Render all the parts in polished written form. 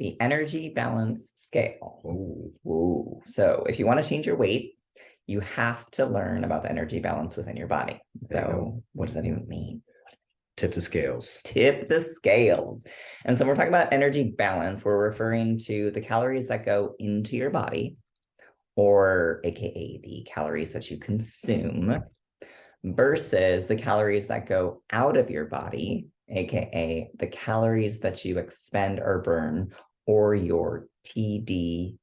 the energy balance scale. Oh, Ooh. So if you want to change your weight, you have to learn about the energy balance within your body. So what does that even mean? tip the scales. Tip the scales. And so when we're talking about energy balance, we're referring to the calories that go into your body, or AKA the calories that you consume, versus the calories that go out of your body, AKA the calories that you expend or burn, or your TDEE,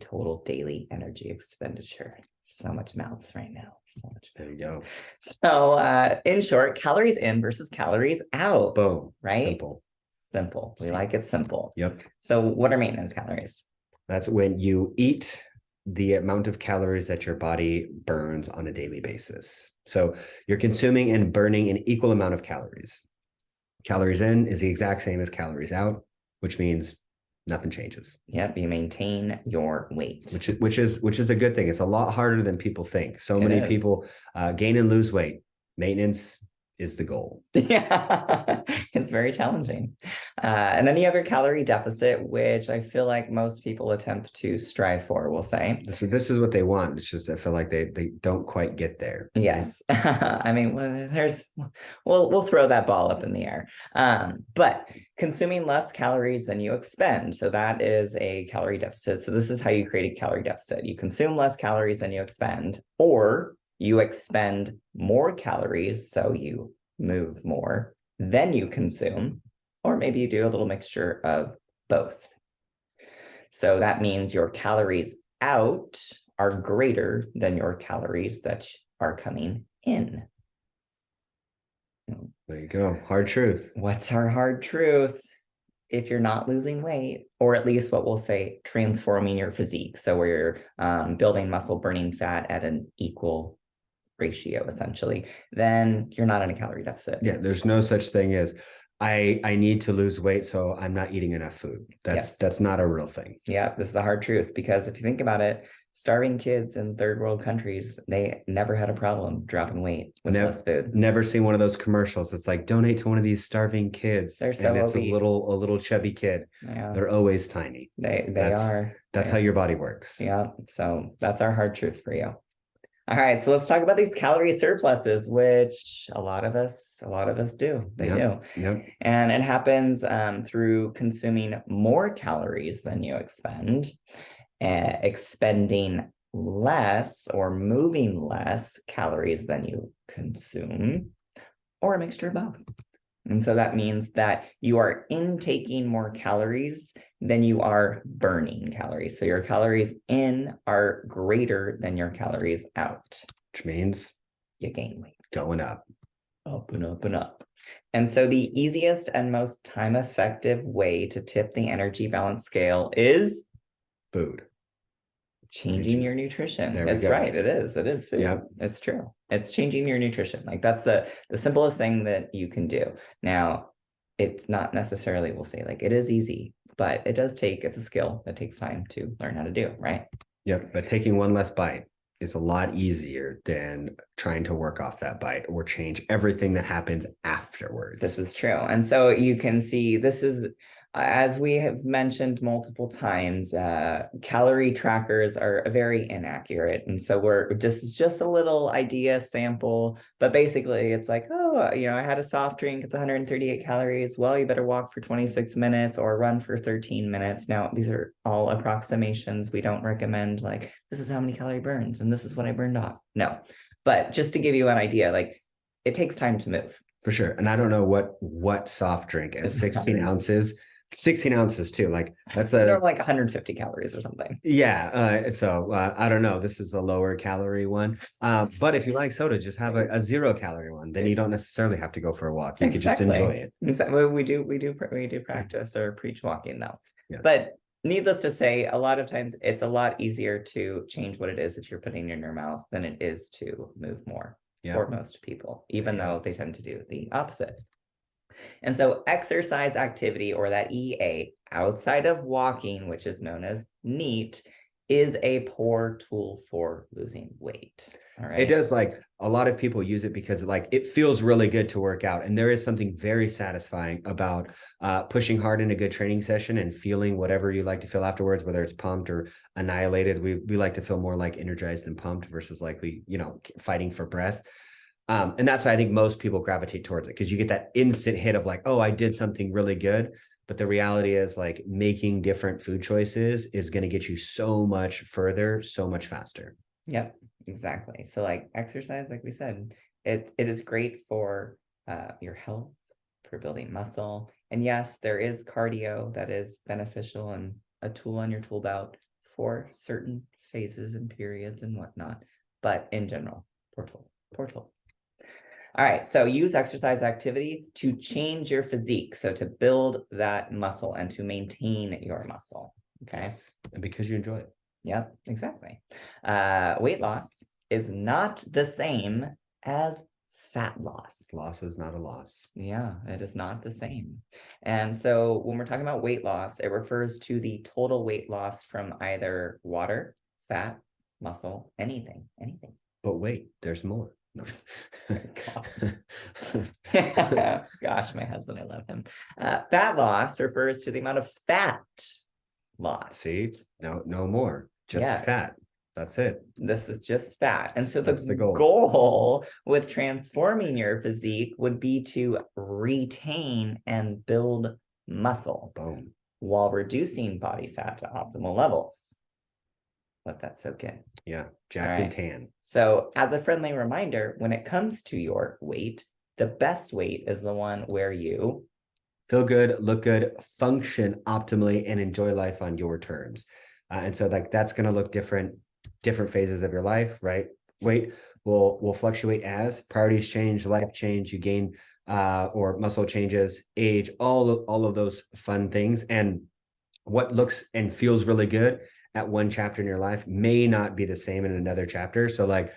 total daily energy expenditure. So much mouths right now. So much. There you go. So in short, calories in versus calories out. Boom. Right? Simple. Simple. We like it simple. Yep. So what are maintenance calories? That's when you eat the amount of calories that your body burns on a daily basis. So you're consuming and burning an equal amount of calories. Calories in is the exact same as calories out, which means nothing changes. Yep, you maintain your weight. Which is a good thing. It's a lot harder than people think. So many people gain and lose weight. Maintenance is the goal. Yeah, it's very challenging. And then you have your calorie deficit, which I feel like most people attempt to strive for, we'll say. So this is what they want. It's just I feel like they don't quite get there. Yes. I mean, we'll throw that ball up in the air. But consuming less calories than you expend. So that is a calorie deficit. So this is how you create a calorie deficit. You consume less calories than you expend, or you expend more calories, so you move more than you consume, or maybe you do a little mixture of both. So that means your calories out are greater than your calories that are coming in. There you go. Hard truth. What's our hard truth? If you're not losing weight, or at least what we'll say, transforming your physique. So where you're building muscle, burning fat at an equal ratio, essentially, then you're not in a calorie deficit. Yeah, there's no such thing as I need to lose weight, so I'm not eating enough food. That's not a real thing. Yeah, this is a hard truth, because if you think about it, starving kids in third world countries, they never had a problem dropping weight with less food. Never seen one of those commercials. It's like, donate to one of these starving kids. They're so and it's obese. a little chubby kid. Yeah. They're always tiny. They are. That's how your body works. Yeah. So that's our hard truth for you. All right, so let's talk about these calorie surpluses, which a lot of us do. They do. Yep. And it happens through consuming more calories than you expend, expending less or moving less calories than you consume, or a mixture of both. And so that means that you are intaking more calories than you are burning calories. So your calories in are greater than your calories out. Which means you gain weight. Going up. Up and up and up. And so the easiest and most time-effective way to tip the energy balance scale is food. Changing your nutrition. That's right. It is food. Yep. It's true. It's changing your nutrition. Like that's the simplest thing that you can do. Now, it's not necessarily, we'll say, like, it is easy, but it's a skill that takes time to learn how to do, right? Yep. But taking one less bite is a lot easier than trying to work off that bite or change everything that happens afterwards. This is true. And so you can see this is, as we have mentioned multiple times, calorie trackers are very inaccurate. And so this is just a little idea sample, but basically it's like, oh, I had a soft drink, it's 138 calories. Well, you better walk for 26 minutes or run for 13 minutes. Now, these are all approximations. We don't recommend like, this is how many calorie burns and this is what I burned off. No, but just to give you an idea, like it takes time to move. For sure. And I don't know what soft drink at 16 ounces. 16 ounces too. Like that's like 150 calories or something. Yeah. So I don't know. This is a lower calorie one. But if you like soda, just have a 0 calorie one. Then you don't necessarily have to go for a walk. You could just enjoy it. Exactly. We do practice or preach walking though. Yes. But needless to say, a lot of times it's a lot easier to change what it is that you're putting in your mouth than it is to move more for most people, even though they tend to do the opposite. And so exercise activity, or that EA, outside of walking, which is known as NEAT, is a poor tool for losing weight. All right. It does, like, a lot of people use it because like it feels really good to work out, and there is something very satisfying about pushing hard in a good training session and feeling whatever you like to feel afterwards, whether it's pumped or annihilated. We like to feel more like energized and pumped versus like fighting for breath. And that's why I think most people gravitate towards it, because you get that instant hit of like, oh, I did something really good. But the reality is, like, making different food choices is going to get you so much further, so much faster. Yep, exactly. So like exercise, like we said, it is great for your health, for building muscle. And yes, there is cardio that is beneficial and a tool on your tool belt for certain phases and periods and whatnot. But in general, poor tool, poor tool. All right, so use exercise activity to change your physique. So to build that muscle and to maintain your muscle. Okay. Yes. And because you enjoy it. Yep, exactly. Weight loss is not the same as fat loss. Loss is not a loss. Yeah, it is not the same. And so when we're talking about weight loss, it refers to the total weight loss from either water, fat, muscle, anything. But wait, there's more. No. Gosh, my husband, I love him. Fat loss refers to the amount of fat loss. See, no more, just fat. That's it. This is just fat. And so That's the goal with transforming your physique would be to retain and build muscle. Boom. While reducing body fat to optimal levels. Let that soak in. Yeah, jacked and tan. So as a friendly reminder, when it comes to your weight, the best weight is the one where you feel good, look good, function optimally, and enjoy life on your terms. And so like that's going to look different phases of your life, right? Weight will fluctuate as priorities change, life change, you gain or muscle changes, age, all of those fun things. And what looks and feels really good at one chapter in your life may not be the same in another chapter. So like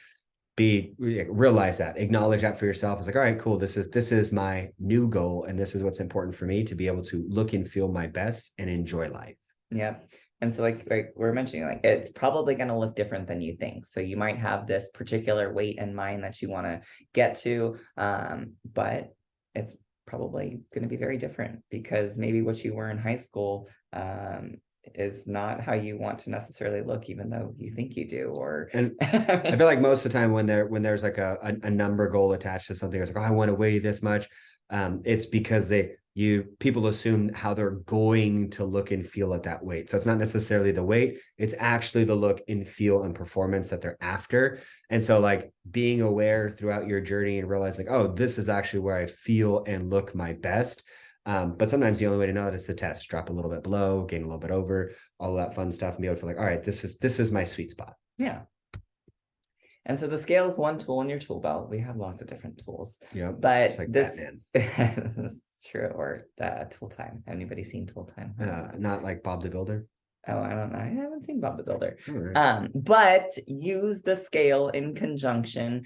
realize that, acknowledge that for yourself. It's like, all right, cool. This is my new goal. And this is what's important for me to be able to look and feel my best and enjoy life. Yeah. And so like we're mentioning, like it's probably going to look different than you think. So you might have this particular weight in mind that you want to get to, but it's probably going to be very different because maybe what you were in high school is not how you want to necessarily look, even though you think you do. Or and I feel like most of the time when there's like a number goal attached to something, it's like, oh, I want to weigh this much. It's because people assume how they're going to look and feel at that weight. So it's not necessarily the weight, it's actually the look and feel and performance that they're after. And so like being aware throughout your journey and realizing, oh, this is actually where I feel and look my best. But sometimes the only way to know that is to test, drop a little bit below, gain a little bit over, all that fun stuff, and be able to feel like, all right, this is my sweet spot. Yeah. And so the scale is one tool in your tool belt. We have lots of different tools. Yeah. But like this Batman. is true. Or Tool Time. Anybody seen Tool Time? Not like Bob the Builder. Oh, I don't know. I haven't seen Bob the Builder. Right. But use the scale in conjunction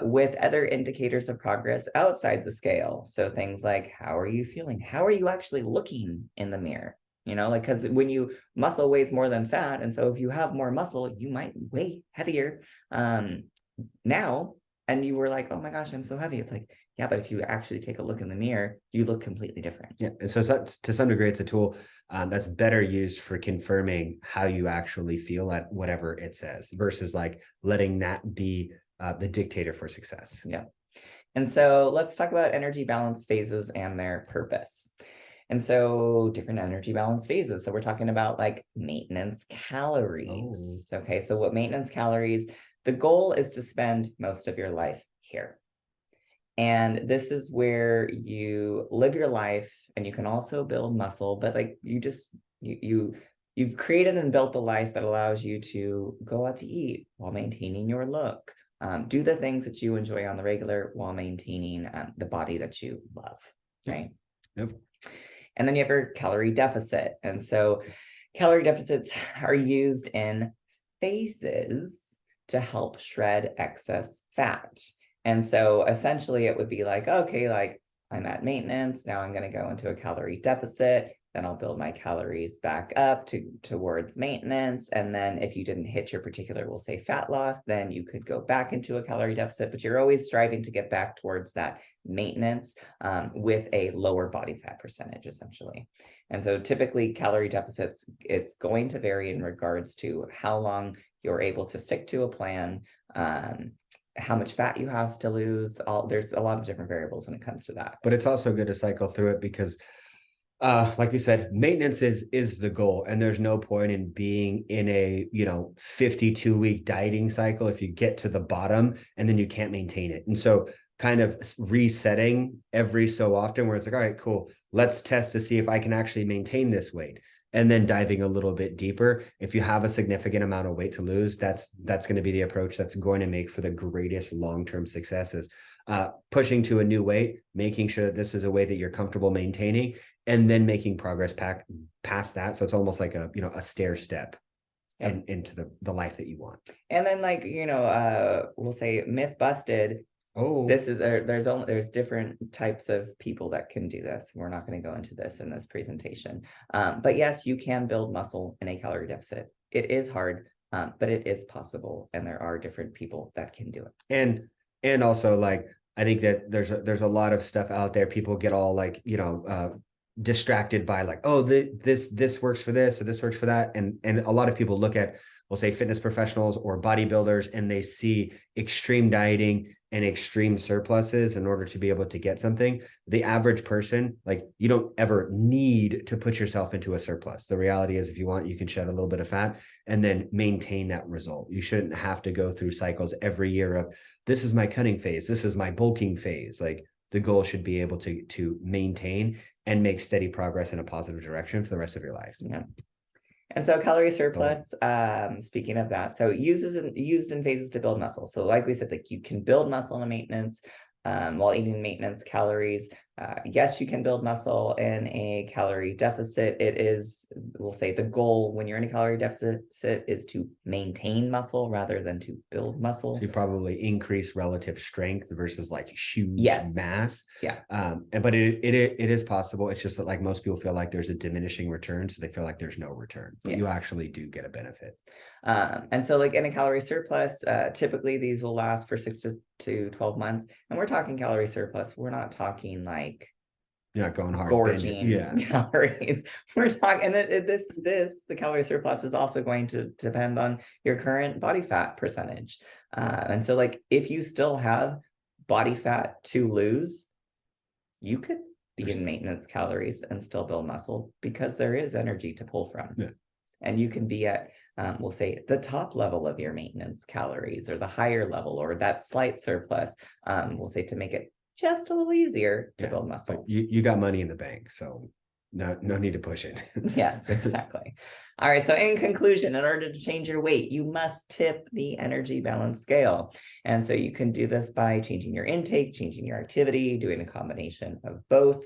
with other indicators of progress outside the scale. So things like, how are you feeling? How are you actually looking in the mirror? You know, like, because when muscle weighs more than fat. And so if you have more muscle, you might weigh heavier now. And you were like, oh my gosh, I'm so heavy. It's like, yeah, but if you actually take a look in the mirror, you look completely different. Yeah. And so to some degree, it's a tool that's better used for confirming how you actually feel at whatever it says versus like letting that be the dictator for success. Yeah. And so let's talk about energy balance phases and their purpose. And so different energy balance phases. So we're talking about like maintenance calories. Oh. Okay. So what maintenance calories, the goal is to spend most of your life here. And this is where you live your life and you can also build muscle, but like you've created and built a life that allows you to go out to eat while maintaining your look, do the things that you enjoy on the regular while maintaining the body that you love, right? Yep. And then you have your calorie deficit. And so calorie deficits are used in phases to help shred excess fat. And so essentially it would be like, okay, like I'm at maintenance. Now I'm going to go into a calorie deficit. then I'll build my calories back up towards maintenance. And then if you didn't hit your particular, we'll say fat loss, then you could go back into a calorie deficit, but you're always striving to get back towards that maintenance with a lower body fat percentage, essentially. And so typically calorie deficits, it's going to vary in regards to how long you're able to stick to a plan, how much fat you have to lose. There's a lot of different variables when it comes to that. But it's also good to cycle through it because like you said, maintenance is the goal, and there's no point in being in a 52-week dieting cycle if you get to the bottom and then you can't maintain it. And so kind of resetting every so often where it's like, all right, cool, let's test to see if I can actually maintain this weight, and then diving a little bit deeper. If you have a significant amount of weight to lose, that's going to be the approach that's going to make for the greatest long-term successes. Pushing to a new weight, making sure that this is a weight that you're comfortable maintaining, and then making progress past that. So it's almost like a stair step into the life that you want. And then we'll say myth busted. Oh, this is there's different types of people that can do this. We're not going to go into this in this presentation. But yes, you can build muscle in a calorie deficit. It is hard, but it is possible. And there are different people that can do it. And also, like, I think that there's a lot of stuff out there. People get all distracted by like, oh, this works for this or this works for that. And a lot of people look at, we'll say, fitness professionals or bodybuilders, and they see extreme dieting and extreme surpluses in order to be able to get something. The average person, like, you don't ever need to put yourself into a surplus. The reality is, if you want, you can shed a little bit of fat and then maintain that result. You shouldn't have to go through cycles every year of, this is my cutting phase, this is my bulking phase. Like, the goal should be able to maintain and make steady progress in a positive direction for the rest of your life. Yeah. And so calorie surplus, speaking of that, so used in phases to build muscle. So like we said, like, you can build muscle in a maintenance while eating maintenance calories. Yes, you can build muscle in a calorie deficit. It is, we'll say, the goal when you're in a calorie deficit is to maintain muscle rather than to build muscle. So you probably increase relative strength versus like huge mass. Yeah. But it is possible. It's just that, like, most people feel like there's a diminishing return, so they feel like there's no return, but you actually do get a benefit. And so, like, in a calorie surplus, typically these will last for 6 to 12 months. And we're talking calorie surplus. We're not talking like, you're not going hard, gorging calories. We're talking, and the calorie surplus is also going to depend on your current body fat percentage. And so, like, if you still have body fat to lose, you could be in maintenance calories and still build muscle, because there is energy to pull from. Yeah. And you can be at, we'll say, the top level of your maintenance calories, or the higher level, or that slight surplus, we'll say, to make it just a little easier to build muscle. But you got money in the bank, so no need to push it. Yes, exactly. All right. So in conclusion, in order to change your weight, you must tip the energy balance scale. And so you can do this by changing your intake, changing your activity, doing a combination of both.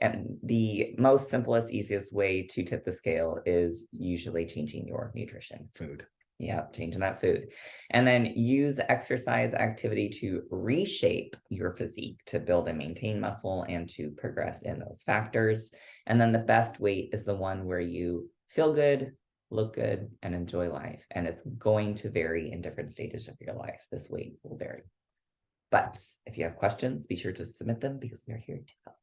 And the most simplest, easiest way to tip the scale is usually changing your nutrition. Food. Yeah, changing that food. And then use exercise activity to reshape your physique, to build and maintain muscle and to progress in those factors. And then the best weight is the one where you feel good, look good, and enjoy life. And it's going to vary in different stages of your life. This weight will vary. But if you have questions, be sure to submit them, because we're here to help.